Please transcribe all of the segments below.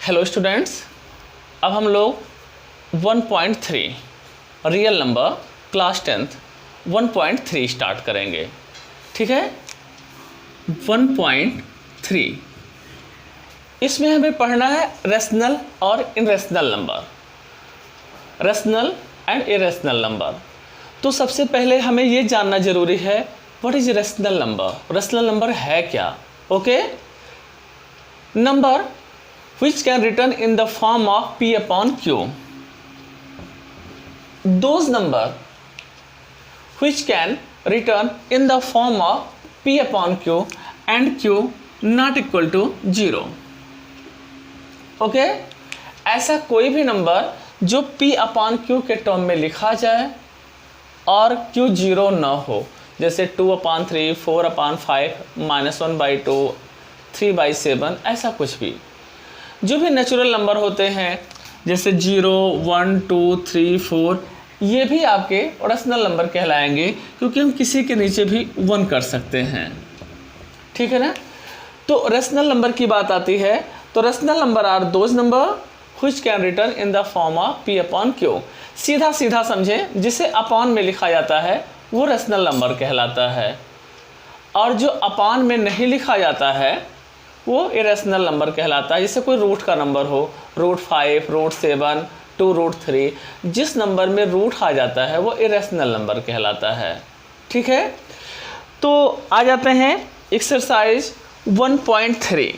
Hello students, अब हम लोग 1.3 real number class 10th 1.3 start करेंगे। ठीक है, 1.3 इसमें हमें पढ़ना है रेशनल और irrational number, rational and irrational number. तो सबसे पहले हमें ये जानना जरूरी है what is rational number. Rational number है क्या? Okay, number which can written in the form of p upon q, those number which can written in the form of p upon q and q not equal to 0। Okay, ऐसा कोई भी number जो p upon q के term में लिखा जाए और q 0 ना हो, जैसे 2/3, 4/5, -1/2, 3/7, ऐसा कुछ भी। जो भी नेचुरल नंबर होते हैं जैसे 0, 1, 2, 3, 4, ये भी आपके रेशनल नंबर कहलाएंगे क्योंकि हम किसी के नीचे भी 1 कर सकते हैं। ठीक है ना। तो रेशनल नंबर की बात आती है तो rational number are those number which can return in the form of p upon q। सीधा सीधा समझें, जिसे अपॉन में लिखा जाता है वो रेशनल नंबर कहलाता है, और जो अपॉन में नहीं लिखा जाता है वो इरेशनल नंबर कहलाता है। जैसे कोई रूट का नंबर हो, √5, √7, 2√3, जिस नंबर में रूट आ जाता है वो इरेशनल नंबर कहलाता है। ठीक है, तो आ जाते हैं एक्सरसाइज 1.3।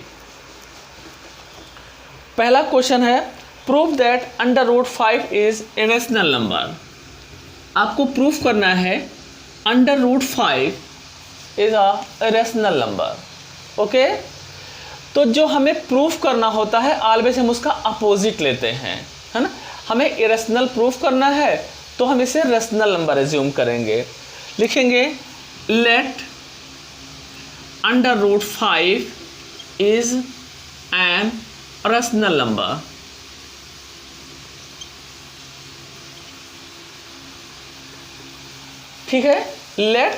पहला क्वेश्चन है prove that √5 is irrational number. आपको प्रूफ करना है √5 is a irrational number. Okay, तो जो हमें प्रूफ करना होता है ऑलवेज हम उसका अपोजिट लेते हैं, है ना। हमें इरेशनल प्रूफ करना है तो हम इसे रेशनल नंबर एज्यूम करेंगे। लिखेंगे let √5 is an rational number. ठीक है, लेट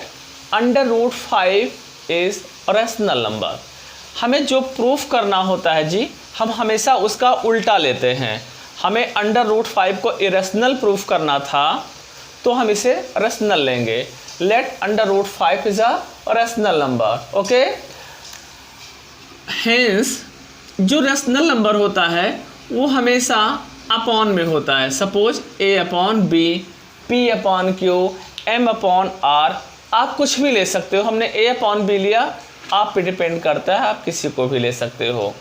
√5 इज रेशनल नंबर। हमें जो प्रूफ करना होता है जी, हम हमेशा उसका उल्टा लेते हैं। हमें √5 को इरेशनल प्रूफ करना था तो हम इसे रेशनल लेंगे। Let √5 is a rational number. Okay, hence जो रेशनल नंबर होता है वो हमेशा अपॉन में होता है। सपोज a/b, p/q, m/r, आप कुछ भी ले सकते हो। हमने a/b लिया, आप पे डिपेंड करता है, आप किसी को भी ले सकते हो।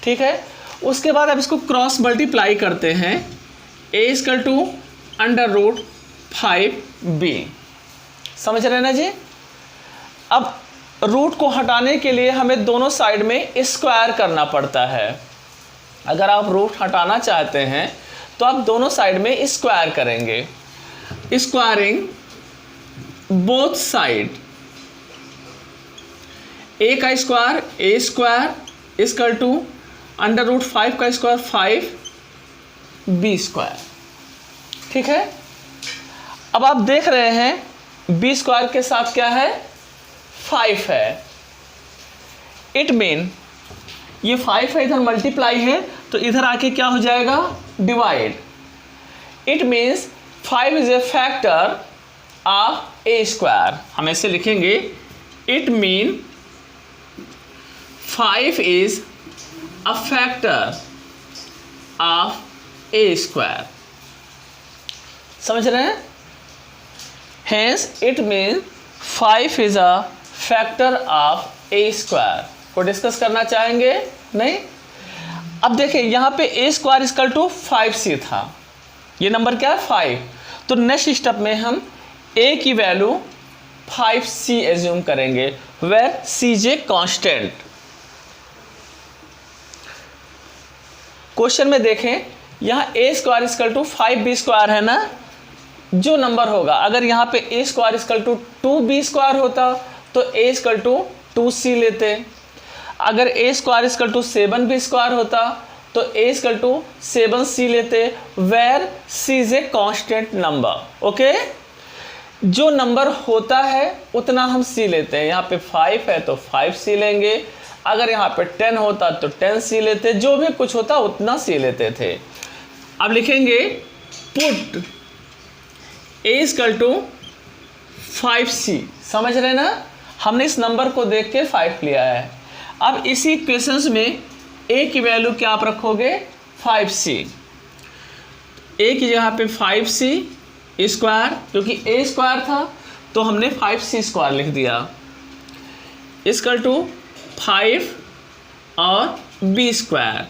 ठीक है, उसके बाद आप इसको क्रॉस मल्टीप्लाई करते हैं। a = √5b। समझ रहे हैं ना जी। अब रूट को हटाने के लिए हमें दोनों साइड में स्क्वायर करना पड़ता है। अगर आप रूट हटाना चाहते हैं तो आप दोनों साइड में स्क्वायर करेंगे। स्क्वायरिंग बोथ साइड, a का स्क्वायर a² इक्वल टू √5 का स्क्वायर 5b²। ठीक है, अब आप देख रहे हैं b² के साथ क्या है, 5 है। इट मीन ये 5 है, इधर मल्टीप्लाई है तो इधर आके क्या हो जाएगा, divide. It means 5 is a factor of a²। हम ऐसे लिखेंगे, it mean 5 is a factor of a²। समझ रहे हैं। Hence it means 5 is a factor of a²। को डिस्कस करना चाहेंगे? नहीं। अब देखिए यहाँ पे a² इक्वल टू 5c था, ये नंबर क्या है 5। तो नेक्स्ट स्टेप में हम a की वैल्यू 5c एज्यूम करेंगे, where c is a constant. Question में देखें, यहाँ a² इक्वल टू 5b² है ना। जो नंबर होगा, अगर यहाँ पे a² इक्वल टू 2b² होता तो a इक्वल टू 2c लेते। अगर a² इक्वल टू 7b² होता तो a इक्वल टू 7c लेते, where c is a constant number. Okay, जो नंबर होता है उतना हम c लेते हैं। यहाँ पे 5 है तो 5c लेंगे, अगर यहाँ पे 10 होता तो 10 सी लेते, जो भी कुछ होता उतना सी लेते थे। अब लिखेंगे put a equal to 5c, समझ रहे ना, हमने इस नंबर को देख के 5 लिया है। अब इसी इक्वेशंस में a की वैल्यू क्या आप रखोगे 5c, a की जगह पे 5c स्क्वायर, क्योंकि a स्क्वायर था तो हमने 5c स्क्वायर लिख दिया, इक्वल टू 5 और b स्क्वायर,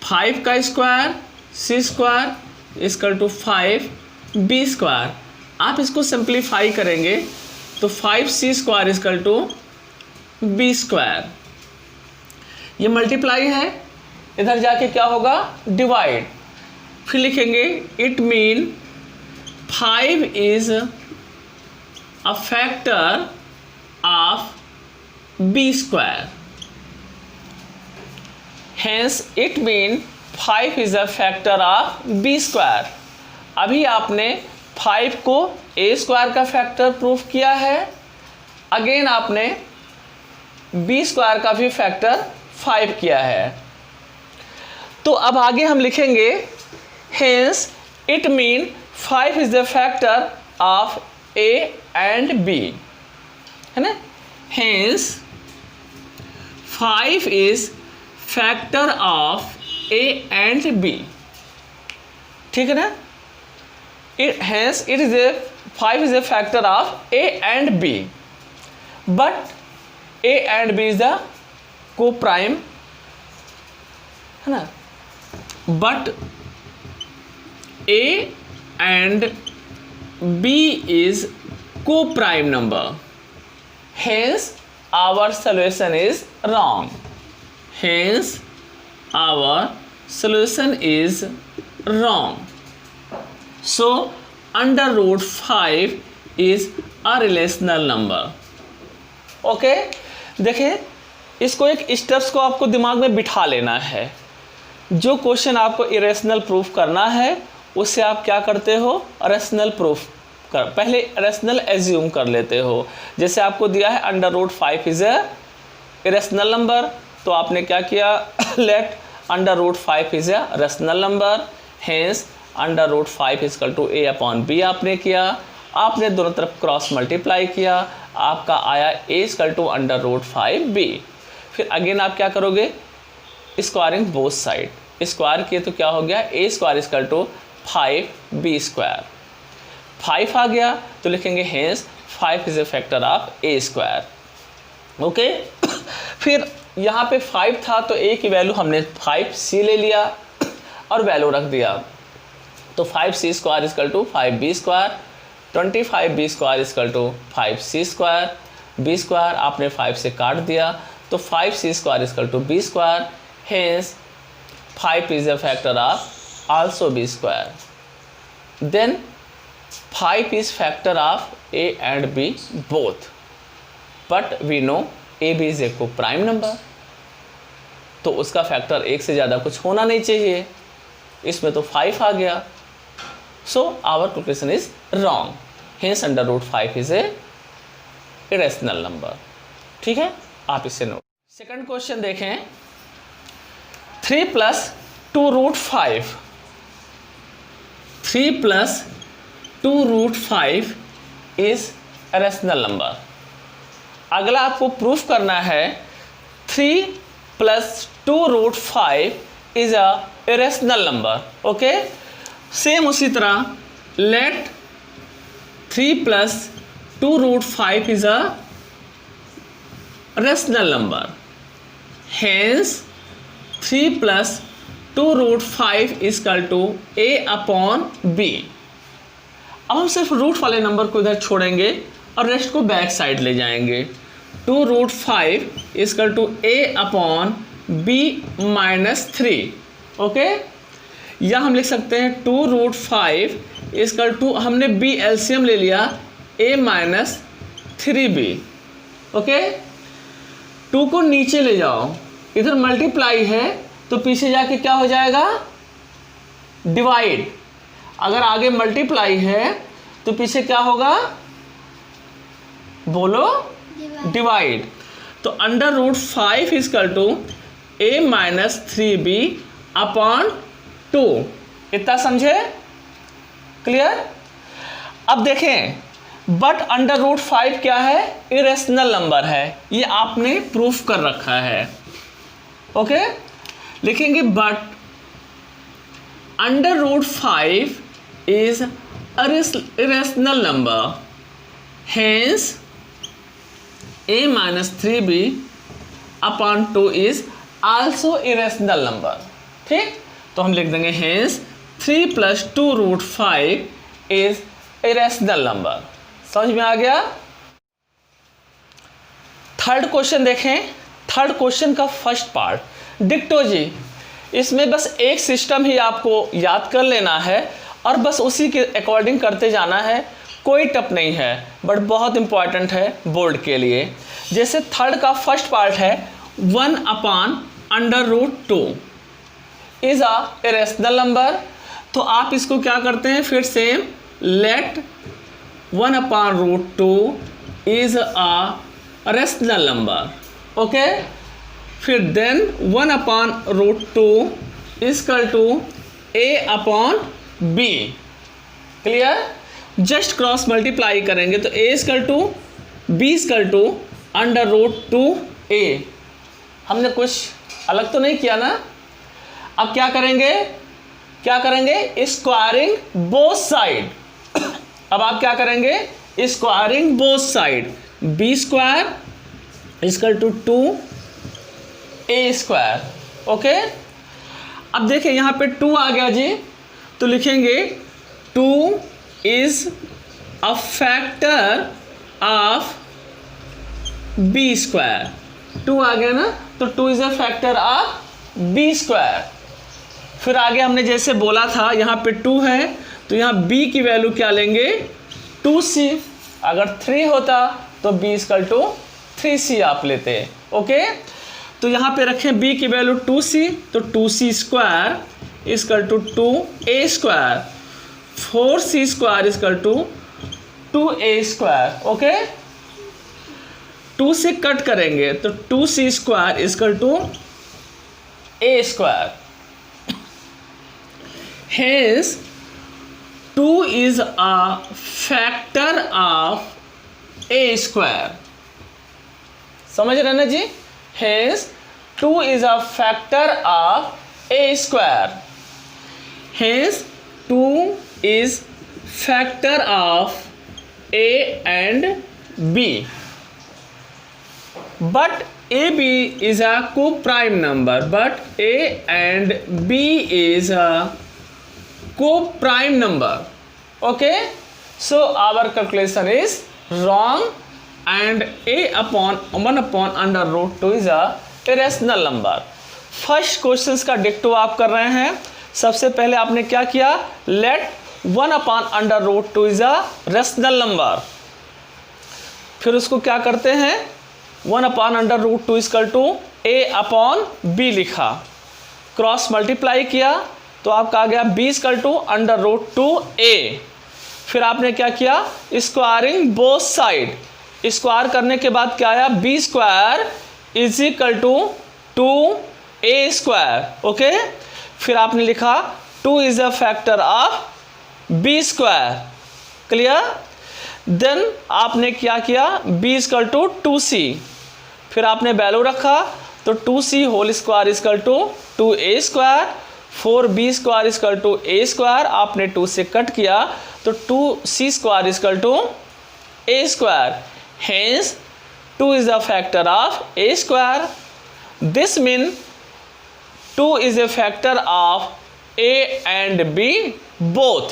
5 का square c square equal to 5b square. आप इसको सिंप्लीफाई करेंगे तो 5c square equal to b square, ये मल्टीप्लाई है, इधर जाके क्या होगा डिवाइड, फिर लिखेंगे it mean 5 is a factor of b square, hence it mean 5 is a factor of b square. अभी आपने 5 को a स्क्वायर का फैक्टर प्रूफ किया है, अगेन आपने b स्क्वायर का भी फैक्टर 5 किया है। तो अब आगे हम लिखेंगे hence it mean 5 is the factor of a and b, है ना, hence 5 is factor of a and b, ठीक है ना, hence it is a 5 is a factor of a and b, but a and b is the co-prime, है ना, but a and b is co-prime number, hence our solution is wrong, hence our solution is wrong. So under root 5 is a relational number. Okay, देखिए इसको एक steps को आपको दिमाग में बिठा लेना है। जो क्वेश्चन आपको इरेशनल प्रूफ करना है उससे आप क्या करते हो, रेशनल प्रूफ कर, पहले रेशनल एज्यूम कर लेते हो। जैसे आपको दिया है under root 5 is a irrational number, तो आपने क्या किया let under root 5 is a rational number, hence under root 5 equal to a upon b आपने किया, आपने दोनों तरफ क्रॉस मल्टीप्लाई किया, आपका आया a equal to under root 5b। फिर अगेन आप क्या करोगे, स्क्वायरिंग बोथ साइड, स्क्वायर किए तो क्या हो गया a square equal to 5b square, 5 आ गया तो लिखेंगे hence 5 is a factor of a square. Okay, फिर यहाँ पे 5 था तो a की वैल्यू हमने 5c ले लिया और वैल्यू रख दिया, तो 5c square equal to 5b square, 25b square equal to 5c square, b square आपने 5 से काट दिया तो 5c square equal to b square, hence 5 is a factor of also b square, then 5 is factor of a and b both, but we know a b is a coprime number, तो उसका factor एक से ज़्यादा कुछ होना नहीं चाहिए, इसमें तो 5 आ गया, so our calculation is wrong, hence under root 5 is a irrational number। ठीक है, आप इसे नोट। सेकंड क्वेश्चन देखें, 3 plus 2 root 5, 3 plus 2 root 5 is a rational number। अगला आपको प्रूफ करना है 3 plus 2 root 5 is a irrational number। Okay, same उसी तरह late 3 plus 2 root 5 is a rational number, hence 3 plus 2 root 5 is equal to a upon b। अब हम सिर्फ root वाले नंबर को इधर छोड़ेंगे और रेस्ट को बैक साइड ले जाएंगे, 2 root 5 is equal to a upon b minus 3। Okay, या हम लिख सकते हैं 2 root 5 इक्वल टू, हमने b एलसीएम ले लिया a माइनस 3b। ओके, 2 को नीचे ले जाओ, इधर मल्टीप्लाई है तो पीछे जाके क्या हो जाएगा डिवाइड, अगर आगे मल्टीप्लाई है तो पीछे क्या होगा बोलो डिवाइड। तो under root 5 is equal to a minus 3b upon 2। इतना समझे? क्लियर? अब देखें बट अंडर रूट 5 क्या है? इरेशनल नंबर है, ये आपने प्रूफ कर रखा है। ओके, लिखेंगे but under root 5 is irrational number, hence a minus 3b upon 2 is also irrational number। ठीक, तो हम लिख देंगे hence 3 plus 2 root 5 is irrational number। समझ में आ गया? थर्ड क्वेश्चन देखें। थर्ड क्वेश्चन का फर्स्ट पार्ट डिक्टो जी, इसमें बस एक सिस्टम ही आपको याद कर लेना है और बस उसी के अकॉर्डिंग करते जाना है, कोई टप नहीं है, बट बहुत इंपॉर्टेंट है बोर्ड के लिए। जैसे थर्ड का फर्स्ट पार्ट है 1 upon under root 2 is a irrational number, तो आप इसको क्या करते हैं फिर same, let 1 upon root 2 is a rational number. Okay, फिर then 1 upon root 2 is equal to a upon b। Clear? Just cross multiply करेंगे तो a equal to b is equal to under root 2a। हमने कुछ अलग तो नहीं किया ना? अब क्या करेंगे? क्या करेंगे? Squaring both side. अब आप क्या करेंगे? Squaring both side, b square is equal to 2a square. Okay, अब देखिए यहाँ पे 2 आ गया जी, तो लिखेंगे 2 is a factor of b square. 2 आ गया ना, तो 2 is a factor of b square. फिर आगे हमने जैसे बोला था यहाँ पे 2 है, तो यहाँ b की वैल्यू क्या लेंगे? 2c। अगर 3 होता तो b इजकल टू 3c आप लेते। ओके, तो यहाँ पे रखें b की वैल्यू 2c, तो 2c square is equal to 2a square, 4c square is equal to 2a square. Okay, 2 से कट करेंगे तो 2c square is equal to a square. Hence 2 is a factor of a square. समझ रहे ना जी? Hence 2 is a factor of a square. Hence 2 is factor of a and b, but ab is a co-prime number, but a and b is a co-prime number। Okay, so our calculation is wrong and a upon 1 upon under root 2 is a irrational number। First questions का डिक्टो आप कर रहे हैं। सबसे पहले आपने क्या किया? Let 1 upon under root 2 is a rational number. फिर उसको क्या करते हैं? 1 upon under root 2 is equal to a upon b लिखा, क्रॉस मल्टीप्लाई किया तो आपका आ गया b is equal to under root 2a। फिर आपने क्या किया? Squaring both side. स्क्वायर करने के बाद क्या आया? b square is equal to 2a square. Okay, फिर आपने लिखा 2 is a factor of b square. Clear? Then आपने क्या किया? b इजकल टू 2c, फिर आपने वैल्यू रखा तो 2c whole square is equal to 2a square, 4b square is equal to a square. आपने 2 से कट किया तो 2c square is equal to a square. Hence 2 is a factor of a square. This mean 2 is a factor of a and b both,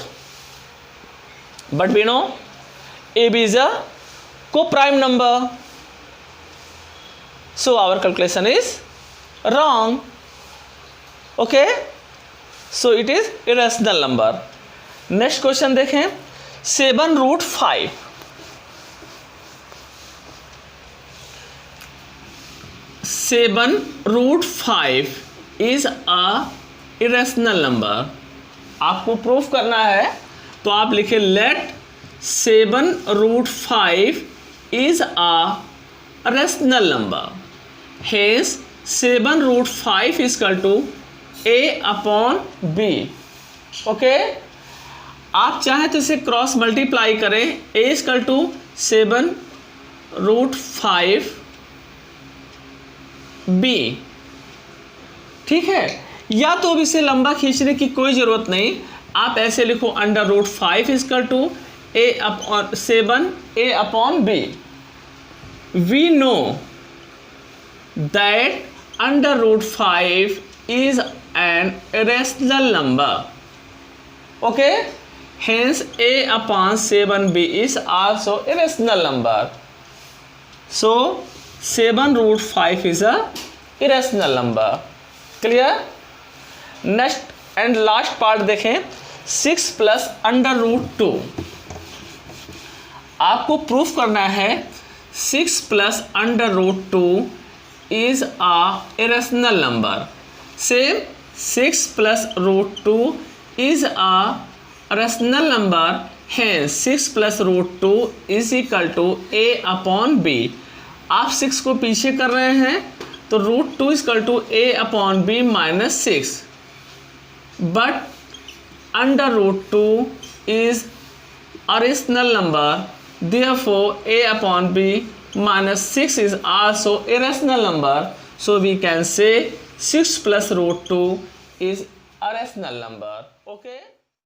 but we know ab is a co-prime number, so our calculation is wrong। Okay, so it is irrational number। Next question देखें, 7 root 5। 7 root 5 is a irrational number. आपको proof करना है तो आप लिखे let 7 root 5 is a rational number. hence 7 root 5 is equal to a upon b. Okay, आप चाहें तो इसे क्रॉस मल्टीप्लाई करें, a is equal to 7 root 5 b, ठीक है। या तो अब इसे लंबा खींचने की कोई ज़रूरत नहीं, आप ऐसे लिखो under root 5 is equal to a upon 7 a upon b. We know that under root 5 is an irrational number. Okay, hence a upon 7b is also irrational number. So 7 root 5 is a irrational number. Clear? Next and last part देखें, 6 plus under root 2. आपको proof करना है 6 plus under root 2 is a irrational number. Same 6 plus root 2 is a rational number है. 6 plus root 2 is equal to a upon b. आप 6 को पीछे कर रहे हैं तो root 2 is equal to a upon b minus 6. But under root 2 is a rational number, therefore a upon b minus 6 is also a rational number. So we can say 6 plus root 2 is a rational number. Okay.